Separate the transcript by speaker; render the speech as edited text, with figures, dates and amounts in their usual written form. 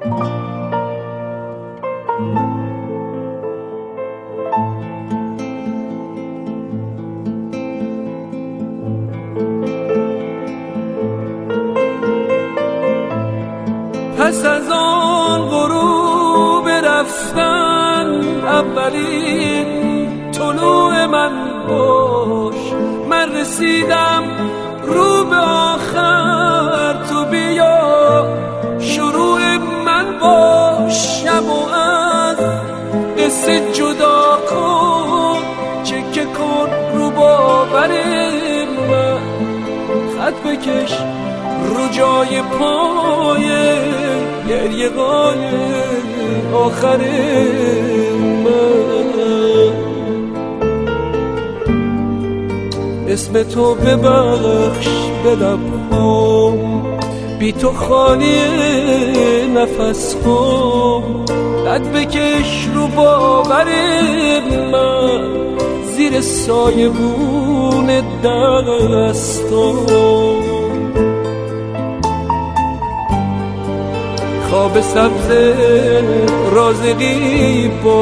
Speaker 1: پس از آن غروب رفتن اولین طلوع من باش، من رسیدم رو به آخر، تو بیا شروع من باش. شب و از قصه جدا کن، چکه کن رو باور من، خط بکش رو جای پای گریه قای آخر من. اسم تو ببخش به لبهام، بی تو خالی نفس هام، قد بکش رو باور من، زیر سایه بون دستام. خواب سبز رازقی با